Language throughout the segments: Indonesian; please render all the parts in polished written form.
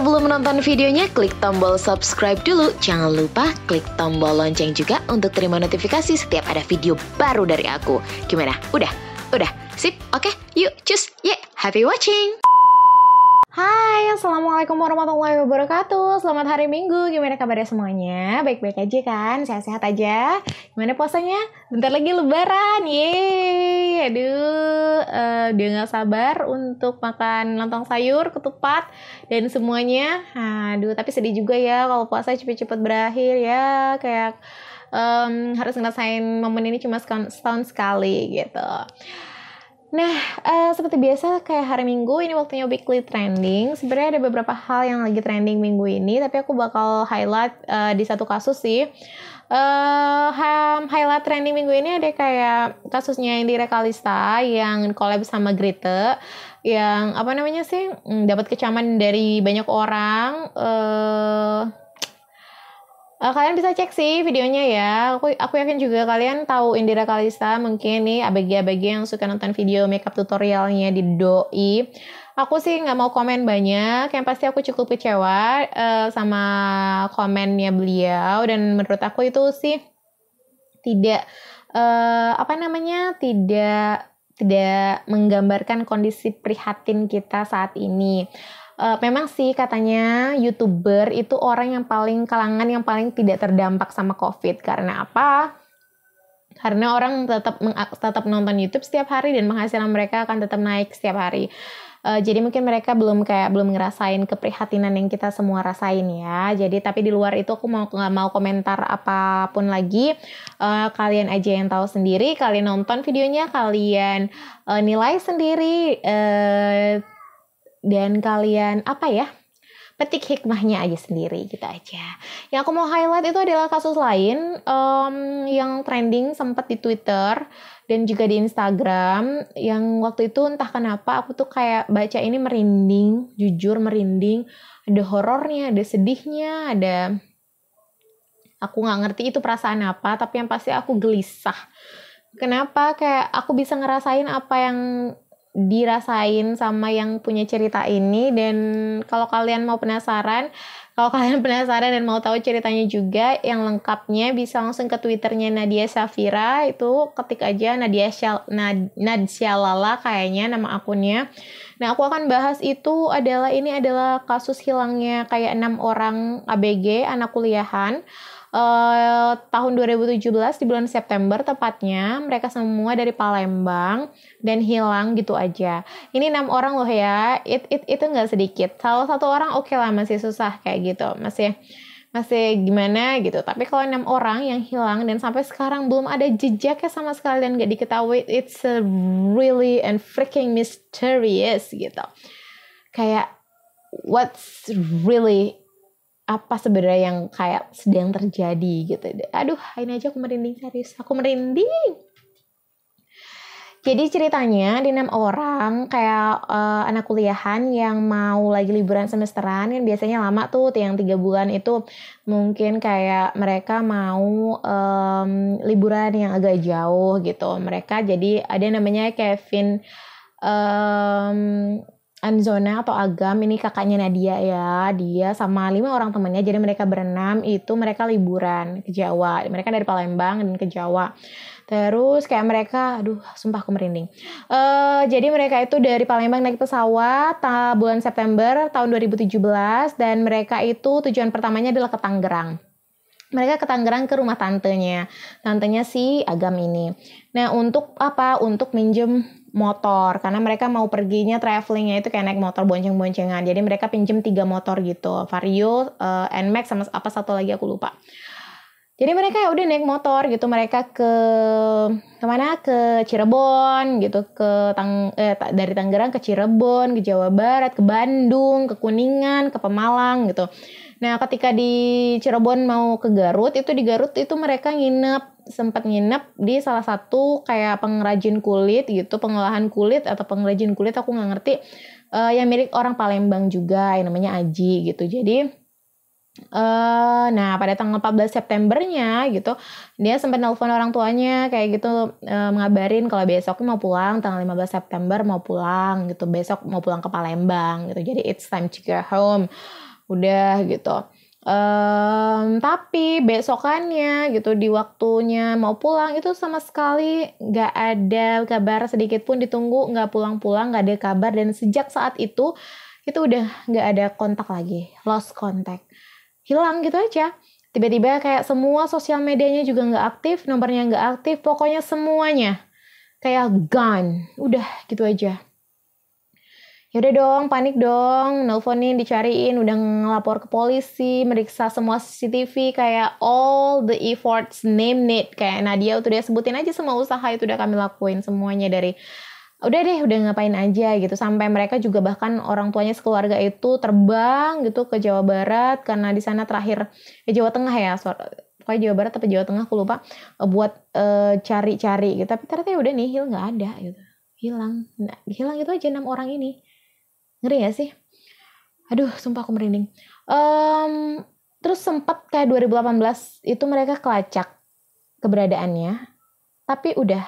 Sebelum menonton videonya, klik tombol subscribe dulu. Jangan lupa klik tombol lonceng juga untuk terima notifikasi setiap ada video baru dari aku. Gimana? Udah? Sip? Oke, yuk, cus, happy watching! Hai, Assalamualaikum warahmatullahi wabarakatuh. Selamat hari Minggu, gimana kabarnya semuanya? Baik-baik aja kan? Sehat-sehat aja? Gimana puasanya? Bentar lagi lebaran, yeay. Udah gak sabar untuk makan lontong sayur, ketupat, dan semuanya. Aduh, tapi sedih juga ya kalau puasa cepet-cepet berakhir ya. Kayak harus ngerasain momen ini cuma setahun sekali gitu. Nah, seperti biasa kayak hari Minggu ini waktunya weekly trending. Sebenarnya ada beberapa hal yang lagi trending minggu ini, tapi aku bakal highlight di satu kasus sih. Highlight trending minggu ini ada kayak kasusnya Indira Kalista yang collab sama Grete, yang dapat kecaman dari banyak orang. Kalian bisa cek sih videonya ya. Aku yakin juga kalian tahu Indira Kalista, mungkin nih ABG yang suka nonton video makeup tutorialnya di Doi. Aku sih nggak mau komen banyak, yang pasti aku cukup kecewa sama komennya beliau, dan menurut aku itu sih tidak tidak menggambarkan kondisi prihatin kita saat ini. Memang sih katanya YouTuber itu kalangan yang paling tidak terdampak sama COVID. Karena apa? Karena orang tetap nonton YouTube setiap hari dan penghasilan mereka akan tetap naik setiap hari. Jadi mungkin mereka belum ngerasain keprihatinan yang kita semua rasain ya. Jadi tapi di luar itu aku nggak mau komentar apapun lagi. Kalian aja yang tahu sendiri. Kalian nonton videonya, kalian nilai sendiri. Dan kalian petik hikmahnya aja sendiri gitu aja. Yang aku mau highlight itu adalah kasus lain yang trending sempat di Twitter dan juga di Instagram, yang waktu itu entah kenapa aku tuh kayak baca ini merinding, jujur merinding. Ada horornya, ada sedihnya, aku nggak ngerti itu perasaan apa, tapi yang pasti aku gelisah. Kenapa? Kayak aku bisa ngerasain apa yang dirasain sama yang punya cerita ini. Dan kalau kalian penasaran dan mau tahu ceritanya juga yang lengkapnya, bisa langsung ke Twitternya Nadia Safira. Itu ketik aja Nadshalala kayaknya nama akunnya. Nah, aku akan bahas itu ini adalah kasus hilangnya kayak 6 orang ABG, anak kuliahan. Tahun 2017 di bulan September tepatnya. Mereka semua dari Palembang dan hilang gitu aja. Ini 6 orang loh ya. Itu nggak sedikit. Salah satu orang oke lah, masih susah kayak gitu, masih gimana gitu. Tapi kalau 6 orang yang hilang dan sampai sekarang belum ada jejaknya sama sekali dan nggak diketahui, it's a really and freaking mysterious gitu. Kayak what's really apa sebenarnya yang kayak sedang terjadi gitu. Aduh, ini aja aku merinding, serius. Aku merinding. Jadi ceritanya di 6 orang kayak anak kuliahan yang mau lagi liburan semesteran, kan biasanya lama tuh, yang 3 bulan itu mungkin kayak mereka mau liburan yang agak jauh gitu. Mereka jadi ada namanya Kevin Anzona atau Agam, ini kakaknya Nadia ya. Dia sama 5 orang temannya, jadi mereka berenam itu mereka liburan ke Jawa. Mereka dari Palembang dan ke Jawa. Terus kayak mereka, sumpah aku merinding. Jadi mereka itu dari Palembang naik pesawat bulan September tahun 2017, dan mereka itu tujuan pertamanya adalah ke Tangerang. Mereka ke Tangerang ke rumah tantenya si Agam ini. Nah, untuk apa? Untuk minjem motor, karena mereka mau perginya travelingnya itu kayak naik motor bonceng-boncengan. Jadi mereka pinjem 3 motor gitu, Vario, NMAX sama apa satu lagi aku lupa. Jadi mereka ya udah naik motor gitu, mereka kemana? Ke Cirebon gitu, dari Tangerang ke Cirebon, ke Jawa Barat, ke Bandung, ke Kuningan, ke Pemalang gitu. Nah, ketika di Cirebon mau ke Garut, itu di Garut itu mereka sempat nginep di salah satu kayak pengrajin kulit gitu, pengolahan kulit atau pengrajin kulit, aku nggak ngerti, yang milik orang Palembang juga, yang namanya Aji gitu. Jadi nah pada tanggal 14 Septembernya gitu, dia sempat nelpon orang tuanya kayak gitu, ngabarin kalau besok mau pulang, tanggal 15 September mau pulang gitu, besok mau pulang ke Palembang gitu. Jadi it's time to go home. udah gitu. Tapi besokannya gitu di waktunya mau pulang itu sama sekali nggak ada kabar sedikit pun, ditunggu nggak pulang-pulang, nggak ada kabar, dan sejak saat itu udah nggak ada kontak lagi, lost contact, hilang gitu aja. Tiba-tiba kayak semua sosial medianya juga nggak aktif, nomornya nggak aktif, pokoknya semuanya kayak gone, udah gitu aja. Yaudah dong, panik dong, nelponin, dicariin, udah ngelapor ke polisi, meriksa semua CCTV, kayak all the efforts name it, kayak Nadia tuh dia sebutin aja semua usaha itu udah kami lakuin semuanya, dari udah deh, udah ngapain aja gitu, sampai mereka juga bahkan orang tuanya sekeluarga itu terbang gitu ke Jawa Barat, karena di sana terakhir Jawa Tengah ya, pokoknya Jawa Barat tapi Jawa Tengah aku lupa, buat cari-cari gitu, tapi ternyata ya udah nihil, nggak ada gitu, hilang gitu aja 6 orang ini. Ngeri gak sih? Aduh, sumpah aku merinding. Terus sempat kayak 2018 itu mereka kelacak keberadaannya, tapi udah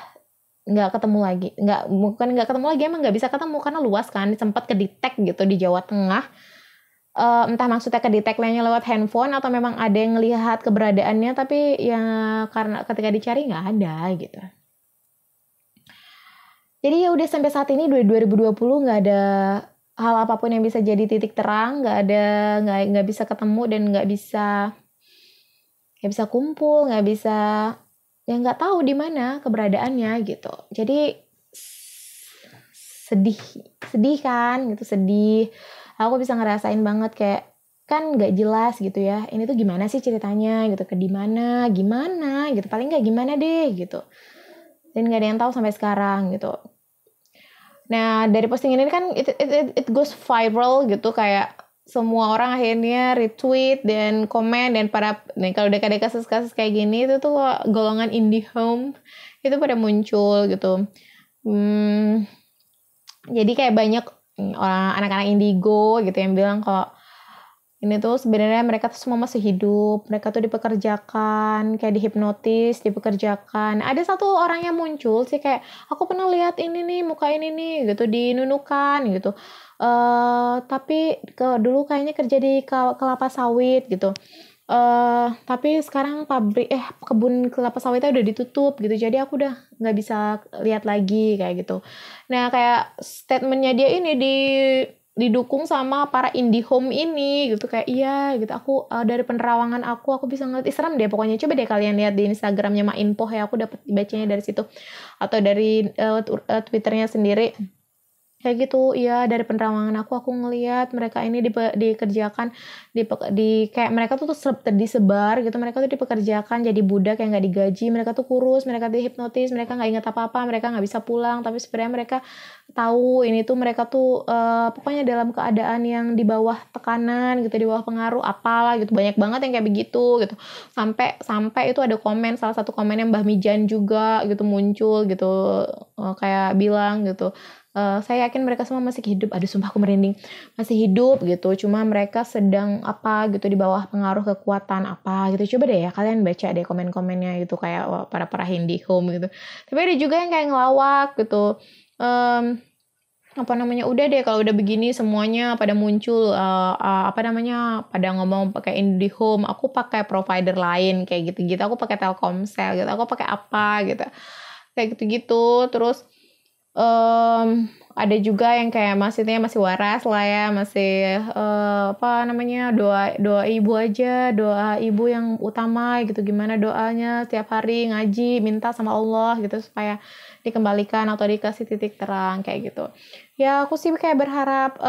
nggak ketemu lagi. Bukan nggak ketemu lagi, emang nggak bisa ketemu karena luas kan. Sempat kedetek gitu di Jawa Tengah. Entah maksudnya kedeteknya lewat handphone atau memang ada yang ngelihat keberadaannya, tapi ya karena ketika dicari nggak ada gitu. Jadi ya udah sampai saat ini 2020 nggak ada hal apapun yang bisa jadi titik terang, nggak bisa ketemu dan nggak bisa kumpul, nggak bisa, ya nggak tahu di mana keberadaannya gitu. Jadi sedih kan gitu, sedih. Aku bisa ngerasain banget kayak kan nggak jelas gitu ya, ini tuh gimana sih ceritanya gitu, ke di mana gimana gitu, paling nggak gimana deh gitu, dan nggak ada yang tahu sampai sekarang gitu. Nah, dari postingan ini kan it goes viral gitu, kayak semua orang akhirnya retweet dan komen, dan kalau udah ada kasus-kasus kayak gini itu tuh golongan IndiHome itu pada muncul gitu. Jadi kayak banyak orang anak-anak indigo gitu yang bilang kok ini tuh sebenarnya mereka tuh semua masih hidup, mereka tuh dipekerjakan, kayak dihipnotis, dipekerjakan. Ada satu orang yang muncul sih kayak, aku pernah lihat ini nih, muka ini nih, gitu, di Nunukan, gitu. Tapi dulu kayaknya kerja di kelapa sawit, gitu. Tapi sekarang kebun kelapa sawitnya udah ditutup, gitu. Jadi aku udah nggak bisa lihat lagi, kayak gitu. Nah, kayak statementnya dia ini didukung sama para IndiHome ini gitu, kayak iya gitu, aku dari penerawangan aku bisa ngeliat, serem deh pokoknya. Coba deh kalian lihat di Instagramnya Mainpoh ya, aku dapat bacanya dari situ, atau dari Twitternya sendiri kayak gitu. Iya, dari penerawangan aku ngelihat mereka ini dikerjakan kayak mereka tuh disebar gitu, mereka tuh dipekerjakan jadi budak yang nggak digaji, mereka tuh kurus, mereka dihipnotis, mereka nggak ingat apa-apa, mereka nggak bisa pulang, tapi sebenarnya mereka tahu ini tuh mereka tuh pokoknya dalam keadaan yang di bawah tekanan gitu, di bawah pengaruh apalah gitu. Banyak banget yang kayak begitu gitu, sampai itu ada komen, salah satu komen yang Mbah Mijan juga gitu muncul gitu, kayak bilang gitu, saya yakin mereka semua masih hidup. Aduh, sumpah aku merinding. Masih hidup gitu, cuma mereka sedang apa gitu, di bawah pengaruh kekuatan apa gitu. Coba deh ya kalian baca deh komen-komennya gitu, kayak para IndiHome gitu. Tapi ada juga yang kayak ngelawak gitu, udah deh kalau udah begini semuanya pada muncul, pada ngomong pakai IndiHome, aku pakai provider lain kayak gitu-gitu, aku pakai Telkomsel gitu, aku pakai apa gitu, kayak gitu-gitu. Terus ada juga yang kayak masih waras lah ya, masih doa ibu aja, doa ibu yang utama gitu. Gimana doanya setiap hari ngaji, minta sama Allah gitu supaya dikembalikan atau dikasih titik terang kayak gitu. Ya aku sih kayak berharap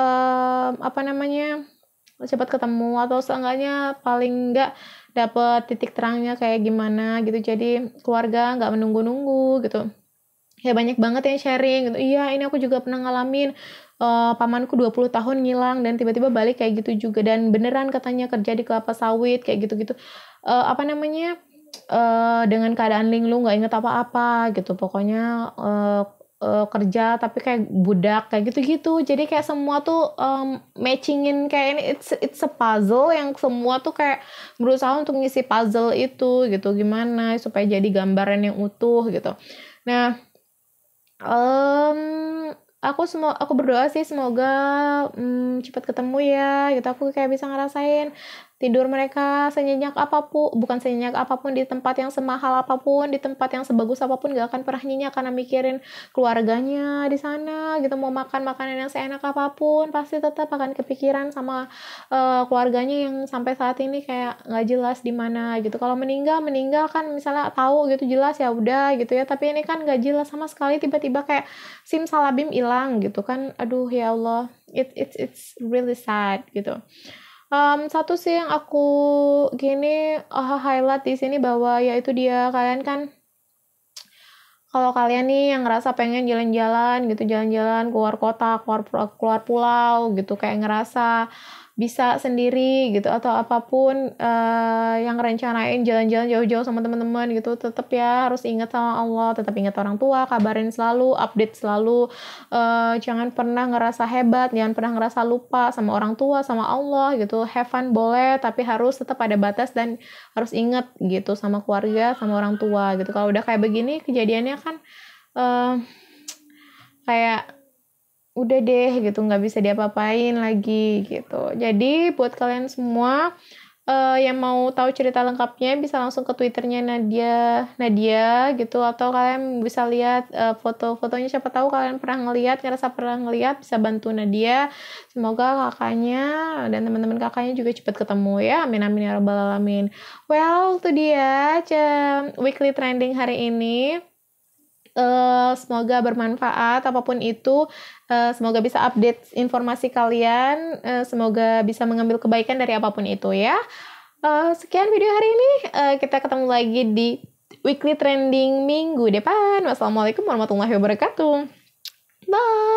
cepat ketemu, atau seenggaknya paling enggak dapat titik terangnya kayak gimana gitu. Jadi keluarga nggak menunggu-nunggu gitu. Ya banyak banget yang sharing gitu. Iya, ini aku juga pernah ngalamin, pamanku 20 tahun ngilang dan tiba-tiba balik kayak gitu juga, dan beneran katanya kerja di kelapa sawit kayak gitu-gitu. Dengan keadaan linglung, nggak inget apa-apa gitu. Pokoknya kerja tapi kayak budak kayak gitu-gitu. Jadi kayak semua tuh matchingin kayak ini, it's a puzzle yang semua tuh kayak berusaha untuk ngisi puzzle itu gitu. Gimana supaya jadi gambaran yang utuh gitu. Nah, aku berdoa sih semoga cepat ketemu ya gitu. Aku kayak bisa ngerasain tidur mereka senyenyak apapun, bukan senyenyak apapun, di tempat yang semahal apapun, di tempat yang sebagus apapun, gak akan pernah nyenyak karena mikirin keluarganya di sana gitu. Mau makan makanan yang seenak apapun pasti tetap akan kepikiran sama keluarganya yang sampai saat ini kayak nggak jelas di mana gitu. Kalau meninggal kan misalnya tahu gitu jelas ya udah gitu ya, tapi ini kan nggak jelas sama sekali, tiba-tiba kayak simsalabim hilang gitu kan. Aduh ya Allah, it's really sad gitu. Satu sih yang aku highlight di sini bahwa yaitu dia, kalian kan, kalau kalian nih yang ngerasa pengen jalan-jalan gitu, jalan-jalan keluar kota, keluar pulau gitu, kayak ngerasa bisa sendiri gitu atau apapun, yang rencanain jalan-jalan jauh-jauh sama teman-teman gitu, tetap ya harus ingat sama Allah, tetap ingat orang tua, kabarin selalu, update selalu, jangan pernah ngerasa hebat, jangan pernah ngerasa lupa sama orang tua, sama Allah gitu. Have fun boleh, tapi harus tetap ada batas dan harus ingat gitu sama keluarga, sama orang tua gitu. Kalau udah kayak begini kejadiannya kan kayak udah deh gitu, nggak bisa diapa-apain lagi gitu. Jadi buat kalian semua yang mau tahu cerita lengkapnya bisa langsung ke Twitternya Nadia gitu, atau kalian bisa lihat foto-fotonya, siapa tahu kalian ngerasa pernah ngeliat, bisa bantu Nadia. Semoga kakaknya dan teman-teman kakaknya juga cepat ketemu ya, amin amin ya rabbal alamin. Well, itu dia weekly trending hari ini. Semoga bermanfaat apapun itu, semoga bisa update informasi kalian, semoga bisa mengambil kebaikan dari apapun itu ya. Sekian video hari ini, kita ketemu lagi di weekly trending minggu depan. Wassalamualaikum warahmatullahi wabarakatuh. Bye.